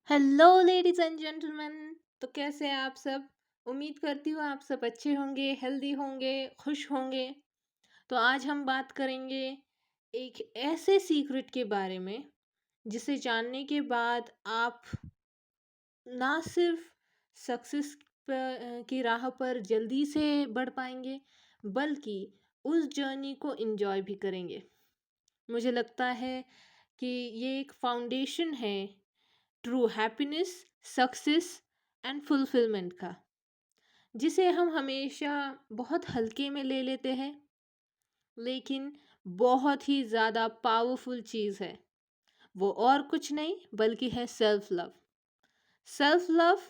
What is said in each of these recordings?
Hello ladies and gentleman. तो कैसे हैं आप सब? उम्मीद करती हूँ आप सब अच्छे होंगे, हेल्दी होंगे, खुश होंगे। तो आज हम बात करेंगे एक ऐसे सीक्रेट के बारे में जिसे जानने के बाद आप ना सिर्फ सक्सेस की राह पर जल्दी से बढ़ पाएंगे, बल्कि उस जर्नी को एंजॉय भी करेंगे। मुझे लगता है कि ये एक फाउंडेशन है true happiness, success and fulfilment का, जिसे हम हमेशा बहुत हल्के में ले लेते हैं, लेकिन बहुत ही ज़्यादा पावरफुल चीज़ है। वो और कुछ नहीं बल्कि है सेल्फ लव। सेल्फ लव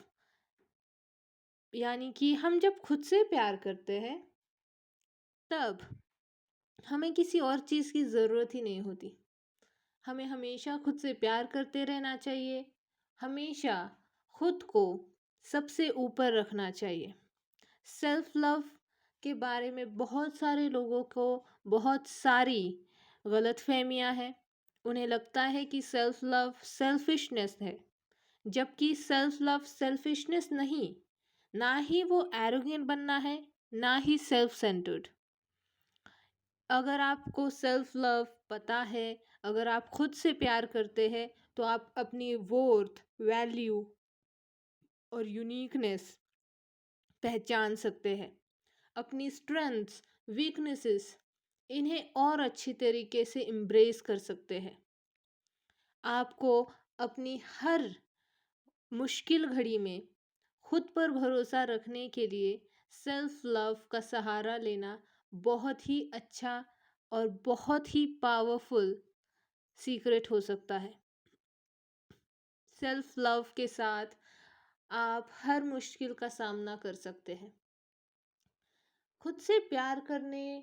यानी कि हम जब खुद से प्यार करते हैं, तब हमें किसी और चीज़ की ज़रूरत ही नहीं होती। हमें हमेशा खुद से प्यार करते रहना चाहिए, हमेशा खुद को सबसे ऊपर रखना चाहिए। सेल्फ लव के बारे में बहुत सारे लोगों को बहुत सारी गलतफहमियां हैं। उन्हें लगता है कि सेल्फ लव सेल्फिशनेस है, जबकि सेल्फ लव सेल्फिशनेस नहीं। ना ही वो एरोगेंट बनना है, ना ही सेल्फ सेंटर्ड। अगर आपको सेल्फ लव पता है, अगर आप खुद से प्यार करते हैं, तो आप अपनी वर्थ, वैल्यू और यूनिकनेस पहचान सकते हैं। अपनी स्ट्रेंथ्स, वीकनेसेस, इन्हें और अच्छी तरीके से एम्ब्रेस कर सकते हैं। आपको अपनी हर मुश्किल घड़ी में खुद पर भरोसा रखने के लिए सेल्फ लव का सहारा लेना बहुत ही अच्छा और बहुत ही पावरफुल सीक्रेट हो सकता है। सेल्फ लव के साथ आप हर मुश्किल का सामना कर सकते हैं। खुद से प्यार करने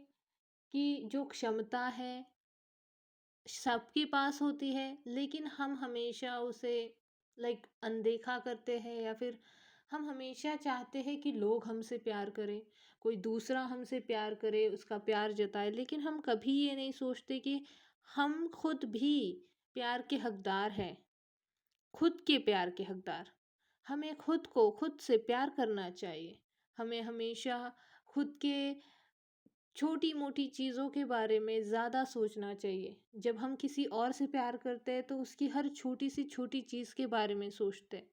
की जो क्षमता है सबके पास होती है, लेकिन हम हमेशा उसे अनदेखा करते हैं, या फिर हम हमेशा चाहते हैं कि लोग हमसे प्यार करें, कोई दूसरा हमसे प्यार करे, उसका प्यार जताए। लेकिन हम कभी ये नहीं सोचते कि हम खुद भी प्यार के हकदार हैं, खुद के प्यार के हकदार। हमें खुद को खुद से प्यार करना चाहिए। हमें हमेशा खुद के छोटी मोटी चीज़ों के बारे में ज़्यादा सोचना चाहिए। जब हम किसी और से प्यार करते हैं, तो उसकी हर छोटी सी छोटी चीज़ के बारे में सोचते हैं,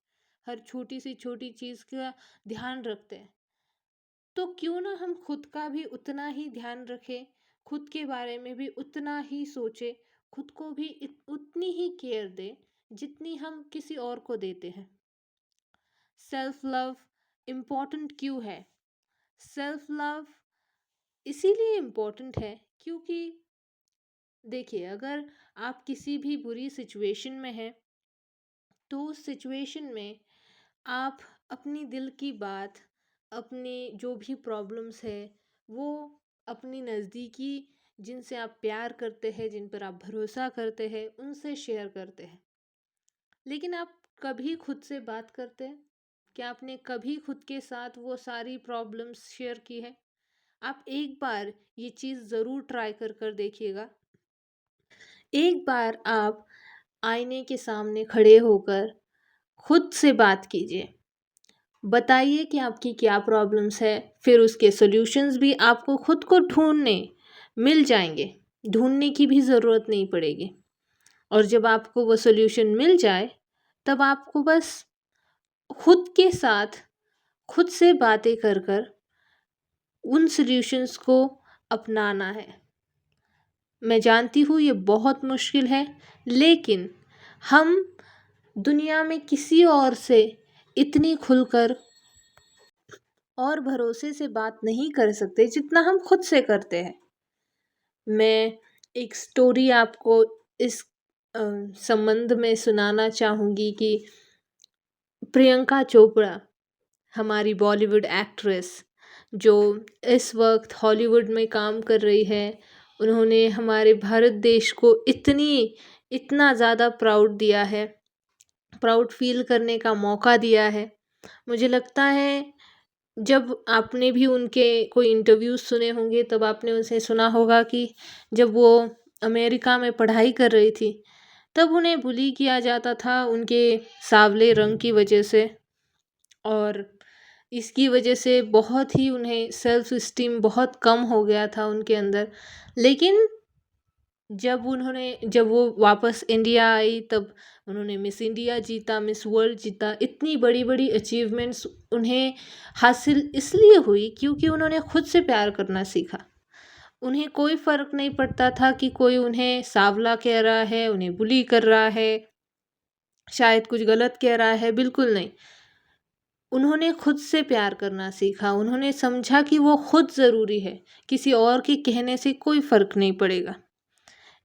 हर छोटी सी छोटी चीज़ का ध्यान रखते हैं। तो क्यों ना हम खुद का भी उतना ही ध्यान रखें, खुद के बारे में भी उतना ही सोचें, खुद को भी उतनी ही केयर दें जितनी हम किसी और को देते हैं। सेल्फ लव इम्पॉर्टेंट क्यों है? सेल्फ लव इसीलिए इम्पोर्टेंट है क्योंकि देखिए, अगर आप किसी भी बुरी सिचुएशन में हैं, तो उस सिचुएशन में आप अपनी दिल की बात, अपने जो भी प्रॉब्लम्स है, वो अपनी नज़दीकी जिनसे आप प्यार करते हैं, जिन पर आप भरोसा करते हैं, उनसे शेयर करते हैं। लेकिन आप कभी खुद से बात करते हैं? क्या आपने कभी खुद के साथ वो सारी प्रॉब्लम्स शेयर की है? आप एक बार ये चीज़ ज़रूर ट्राई कर कर देखिएगा। एक बार आप आईने के सामने खड़े होकर खुद से बात कीजिए। बताइए कि आपकी क्या प्रॉब्लम्स है, फिर उसके सॉल्यूशंस भी आपको खुद को ढूँढने मिल जाएँगे। ढूँढने की भी ज़रूरत नहीं पड़ेगी। और जब आपको वो सॉल्यूशन मिल जाए, तब आपको बस खुद के साथ खुद से बातें कर कर उन सॉल्यूशंस को अपनाना है। मैं जानती हूँ ये बहुत मुश्किल है, लेकिन हम दुनिया में किसी और से इतनी खुलकर और भरोसे से बात नहीं कर सकते जितना हम खुद से करते हैं। मैं एक स्टोरी आपको इस संबंध में सुनाना चाहूँगी कि प्रियंका चोपड़ा, हमारी बॉलीवुड एक्ट्रेस, जो इस वक्त हॉलीवुड में काम कर रही है, उन्होंने हमारे भारत देश को इतना ज़्यादा प्राउड दिया है, प्राउड फील करने का मौका दिया है। मुझे लगता है जब आपने भी उनके कोई इंटरव्यूज़ सुने होंगे, तब आपने उनसे सुना होगा कि जब वो अमेरिका में पढ़ाई कर रही थी, तब उन्हें बुली किया जाता था उनके सांवले रंग की वजह से, और इसकी वजह से बहुत ही उन्हें सेल्फ इस्टीम बहुत कम हो गया था उनके अंदर। लेकिन जब वो वापस इंडिया आई, तब उन्होंने मिस इंडिया जीता, मिस वर्ल्ड जीता। इतनी बड़ी-बड़ी अचीवमेंट्स उन्हें हासिल इसलिए हुई क्योंकि उन्होंने खुद से प्यार करना सीखा। उन्हें कोई फ़र्क नहीं पड़ता था कि कोई उन्हें सांवला कह रहा है, उन्हें बुली कर रहा है, शायद कुछ गलत कह रहा है, बिल्कुल नहीं। उन्होंने खुद से प्यार करना सीखा, उन्होंने समझा कि वो खुद ज़रूरी है, किसी और के कहने से कोई फ़र्क नहीं पड़ेगा।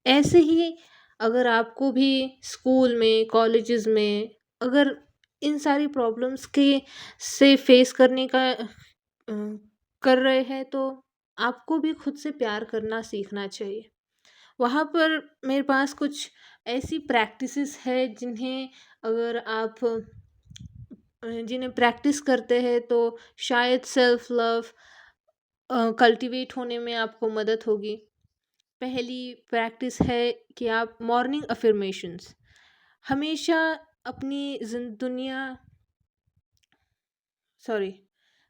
ऐसे ही अगर आपको भी स्कूल में, कॉलेजेस में अगर इन सारी प्रॉब्लम्स के से फेस करने का कर रहे हैं, तो आपको भी खुद से प्यार करना सीखना चाहिए। वहाँ पर मेरे पास कुछ ऐसी प्रैक्टिसेस है अगर आप जिन्हें प्रैक्टिस करते हैं तो शायद सेल्फ लव कल्टीवेट होने में आपको मदद होगी। पहली प्रैक्टिस है कि आप मॉर्निंग अफर्मेशंस हमेशा अपनी दुनिया सॉरी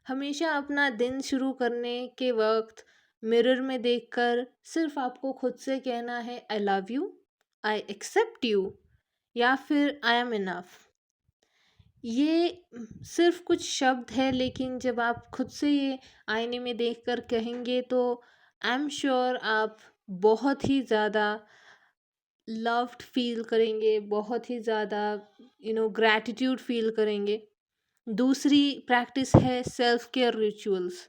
हमेशा अपना दिन शुरू करने के वक्त मिरर में देखकर सिर्फ आपको खुद से कहना है, I love you, I accept you, या फिर आई एम इनफ। ये सिर्फ कुछ शब्द है, लेकिन जब आप खुद से ये आईने में देखकर कहेंगे तो आई एम श्योर आप बहुत ही ज़्यादा लव्ड फील करेंगे, बहुत ही ज़्यादा ग्रैटिट्यूड फील करेंगे। दूसरी प्रैक्टिस है सेल्फ केयर रिचुअल्स,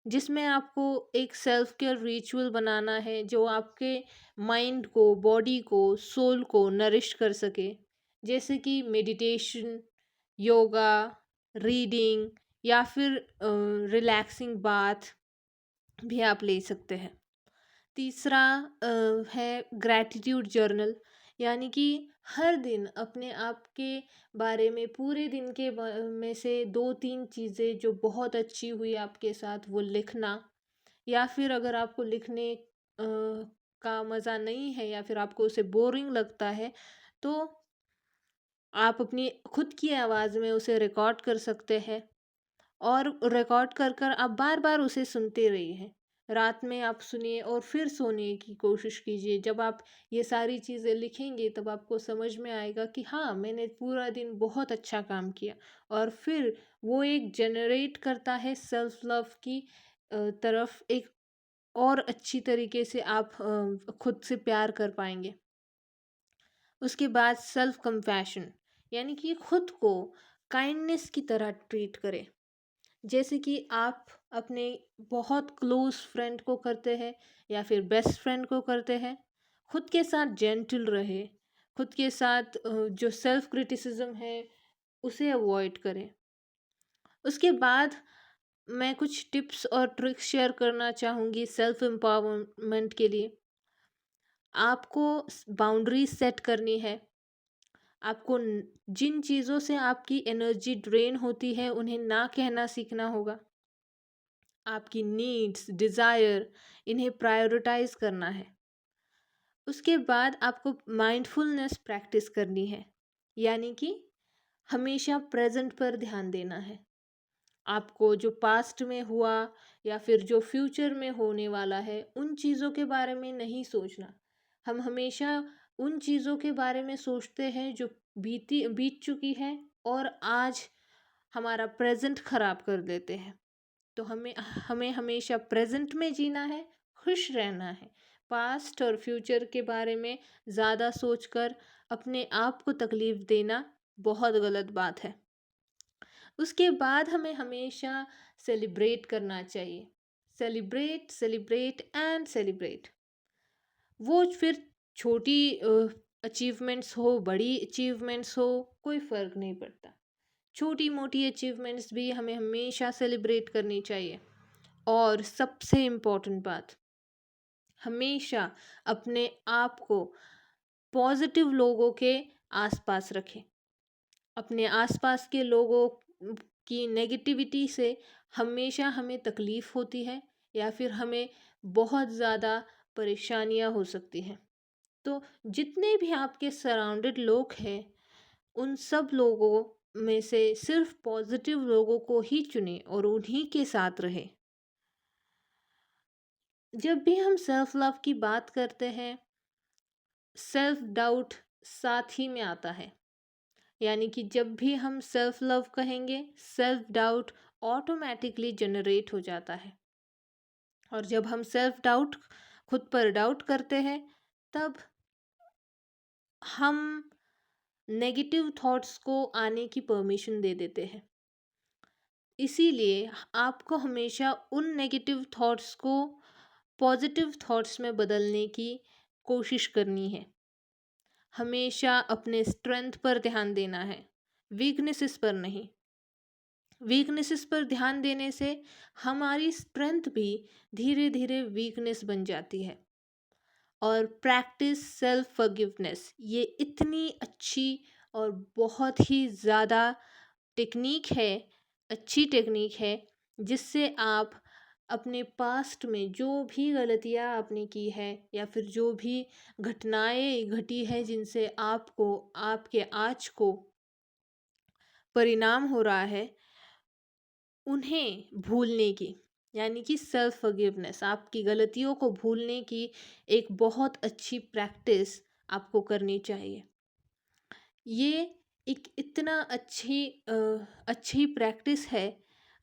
जिसमें आपको एक सेल्फ केयर रिचुअल बनाना है जो आपके माइंड को, बॉडी को, सोल को नरिश कर सके। जैसे कि मेडिटेशन, योगा, रीडिंग, या फिर रिलैक्सिंग बाथ भी आप ले सकते हैं। तीसरा है ग्रैटिट्यूड जर्नल, यानी कि हर दिन अपने आप के बारे में, पूरे दिन के में से दो तीन चीज़ें जो बहुत अच्छी हुई आपके साथ वो लिखना। या फिर अगर आपको लिखने का मज़ा नहीं है, या फिर आपको उसे बोरिंग लगता है, तो आप अपनी खुद की आवाज़ में उसे रिकॉर्ड कर सकते हैं, और रिकॉर्ड कर कर आप बार बार उसे सुनते रहिए। रात में आप सुनिए और फिर सोने की कोशिश कीजिए। जब आप ये सारी चीज़ें लिखेंगे तब आपको समझ में आएगा कि हाँ, मैंने पूरा दिन बहुत अच्छा काम किया। और फिर वो एक जनरेट करता है सेल्फ लव की तरफ, एक और अच्छी तरीके से आप खुद से प्यार कर पाएंगे। उसके बाद सेल्फ कंपैशन, यानी कि खुद को काइंडनेस की तरह ट्रीट करें। जैसे कि आप अपने बहुत क्लोज फ्रेंड को करते हैं, या फिर बेस्ट फ्रेंड को करते हैं। खुद के साथ जेंटल रहे, खुद के साथ जो सेल्फ क्रिटिसिज्म है उसे अवॉइड करें। उसके बाद मैं कुछ टिप्स और ट्रिक्स शेयर करना चाहूँगी सेल्फ एम्पावरमेंट के लिए। आपको बाउंड्रीज सेट करनी है। आपको जिन चीज़ों से आपकी एनर्जी ड्रेन होती है उन्हें ना कहना सीखना होगा। आपकी नीड्स, डिज़ायर, इन्हें प्रायोरिटाइज करना है। उसके बाद आपको माइंडफुलनेस प्रैक्टिस करनी है, यानी कि हमेशा प्रेजेंट पर ध्यान देना है। आपको जो पास्ट में हुआ या फिर जो फ्यूचर में होने वाला है, उन चीज़ों के बारे में नहीं सोचना। हम हमेशा उन चीज़ों के बारे में सोचते हैं जो बीत चुकी है, और आज हमारा प्रेजेंट खराब कर देते हैं। तो हमें हमें हमेशा प्रेजेंट में जीना है, खुश रहना है। पास्ट और फ्यूचर के बारे में ज़्यादा सोचकर अपने आप को तकलीफ़ देना बहुत गलत बात है। उसके बाद हमें हमेशा सेलिब्रेट करना चाहिए। Celebrate, celebrate and celebrate. वो फिर छोटी अचीवमेंट्स हो, बड़ी अचीवमेंट्स हो, कोई फ़र्क नहीं पड़ता। छोटी मोटी अचीवमेंट्स भी हमें हमेशा सेलिब्रेट करनी चाहिए। और सबसे इम्पोर्टेंट बात, हमेशा अपने आप को पॉजिटिव लोगों के आसपास रखें। अपने आसपास के लोगों की नेगेटिविटी से हमेशा हमें तकलीफ़ होती है, या फिर हमें बहुत ज़्यादा परेशानियाँ हो सकती हैं। तो जितने भी आपके सराउंडेड लोग हैं, उन सब लोगों में से सिर्फ पॉजिटिव लोगों को ही चुनें और उन्हीं के साथ रहें। जब भी हम सेल्फ लव की बात करते हैं, सेल्फ डाउट साथ ही में आता है। यानी कि जब भी हम सेल्फ लव कहेंगे, सेल्फ डाउट ऑटोमेटिकली जनरेट हो जाता है। और जब हम सेल्फ डाउट, खुद पर डाउट करते हैं, तब हम नेगेटिव थॉट्स को आने की परमिशन दे देते हैं। इसीलिए आपको हमेशा उन नेगेटिव थॉट्स को पॉजिटिव थॉट्स में बदलने की कोशिश करनी है। हमेशा अपने स्ट्रेंथ पर ध्यान देना है, वीकनेसेस पर नहीं। वीकनेसेस पर ध्यान देने से हमारी स्ट्रेंथ भी धीरे धीरे वीकनेस बन जाती है। और प्रैक्टिस सेल्फ फॉरगिवनेस, ये इतनी अच्छी और बहुत ही ज़्यादा टेक्निक है, अच्छी टेक्निक है, जिससे आप अपने पास्ट में जो भी गलतियाँ आपने की है या फिर जो भी घटनाएं घटी है जिनसे आपको आपके आज को परिणाम हो रहा है, उन्हें भूलने की, यानी कि सेल्फ फॉरगिवनेस, आपकी गलतियों को भूलने की एक बहुत अच्छी प्रैक्टिस आपको करनी चाहिए। ये एक इतना अच्छी प्रैक्टिस है।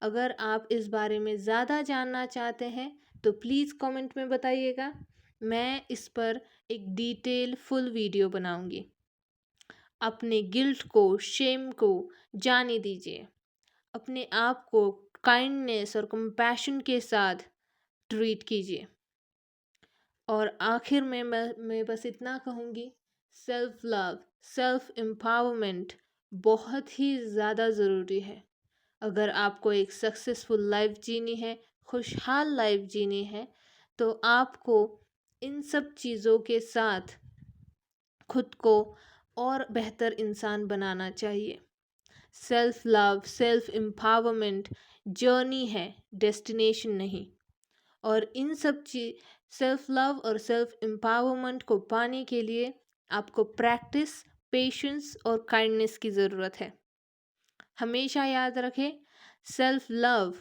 अगर आप इस बारे में ज़्यादा जानना चाहते हैं तो प्लीज़ कमेंट में बताइएगा। मैं इस पर एक डिटेल फुल वीडियो बनाऊंगी। अपने गिल्ट को, शेम को जाने दीजिए। अपने आप को काइंडनेस और कंपैशन के साथ ट्रीट कीजिए। और आखिर में मैं बस इतना कहूँगी, सेल्फ लव, सेल्फ एम्पावरमेंट बहुत ही ज़्यादा ज़रूरी है। अगर आपको एक सक्सेसफुल लाइफ जीनी है, खुशहाल लाइफ जीनी है, तो आपको इन सब चीज़ों के साथ खुद को और बेहतर इंसान बनाना चाहिए। Self love, self empowerment journey है, डेस्टिनेशन नहीं। और इन सब चीज सेल्फ लव और सेल्फ एम्पावरमेंट को पाने के लिए आपको प्रैक्टिस, पेशेंस और काइंडनेस की ज़रूरत है। हमेशा याद रखें, सेल्फ लव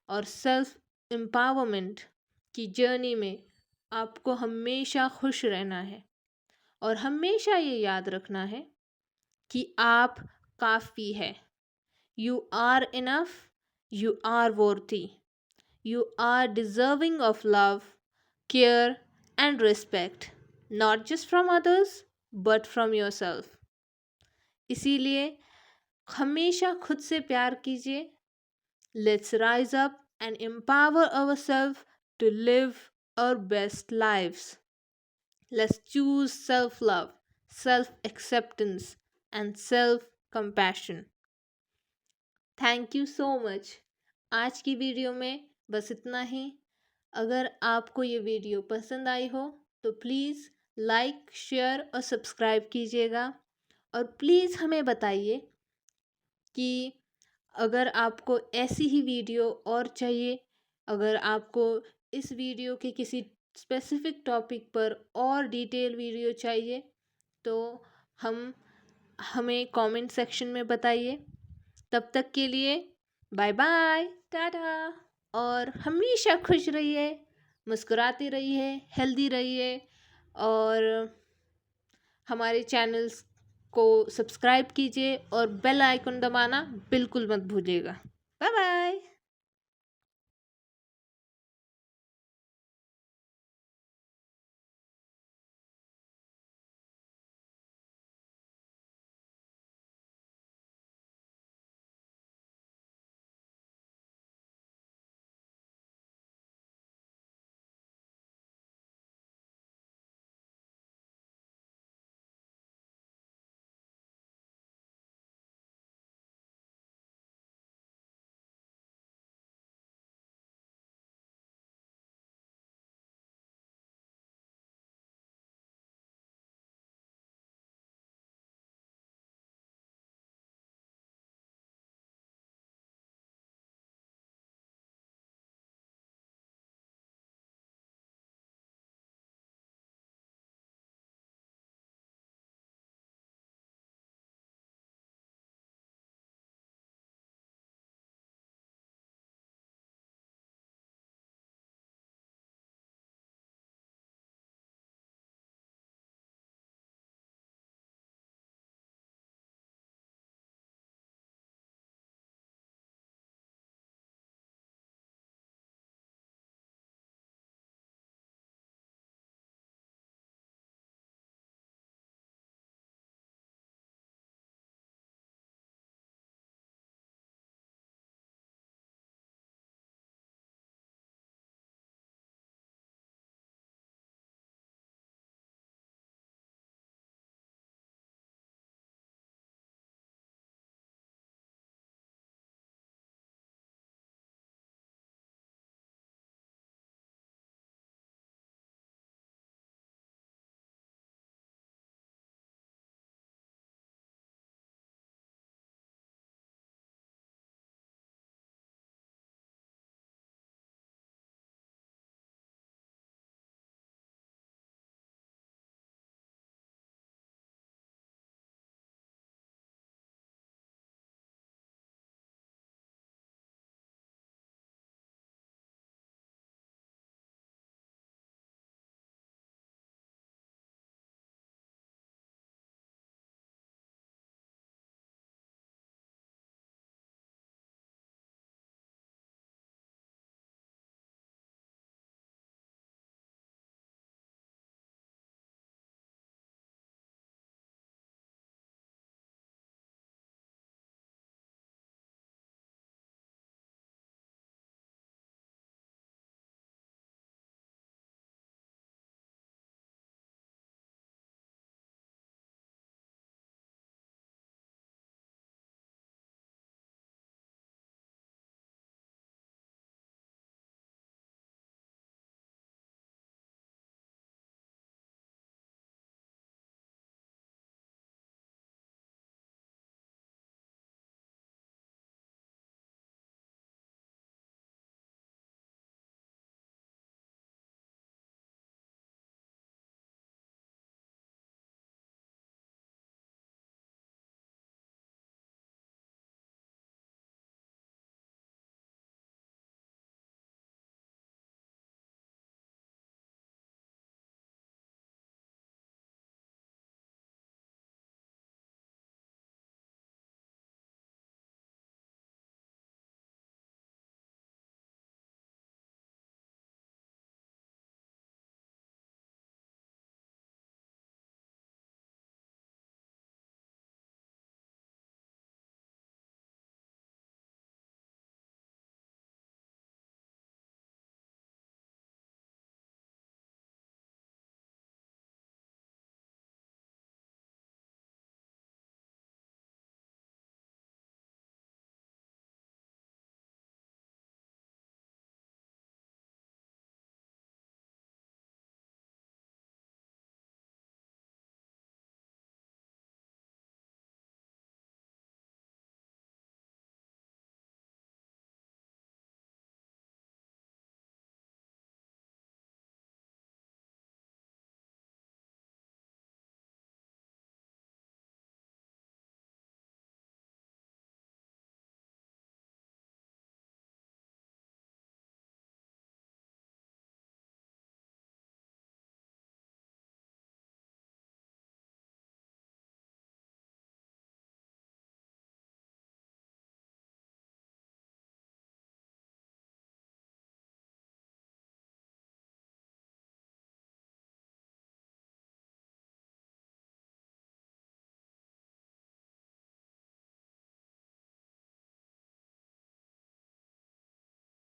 और सेल्फ एम्पावरमेंट की जर्नी में आपको हमेशा खुश रहना है और हमेशा ये याद रखना है कि आप काफ़ी है। You are enough, you are worthy, you are deserving of love, care, and respect, not just from others, but from yourself. इसीलिए हमेशा खुद से प्यार कीजिए। Let's rise up and empower ourselves to live our best lives. Let's choose self-love, self-acceptance, and self-compassion. Thank you so much. आज की video में बस इतना ही। अगर आपको ये वीडियो पसंद आई हो तो प्लीज़ लाइक, शेयर और सब्सक्राइब कीजिएगा। और प्लीज़ हमें बताइए कि अगर आपको ऐसी ही वीडियो और चाहिए, अगर आपको इस वीडियो के किसी स्पेसिफिक टॉपिक पर और डिटेल वीडियो चाहिए, तो हमें कमेंट सेक्शन में बताइए। तब तक के लिए बाय बाय, टाटा। और हमेशा खुश रहिए, मुस्कुराते रहिए, हेल्दी रहिए और हमारे चैनल्स को सब्सक्राइब कीजिए और बेल आइकन दबाना बिल्कुल मत भूलिएगा। Bye bye.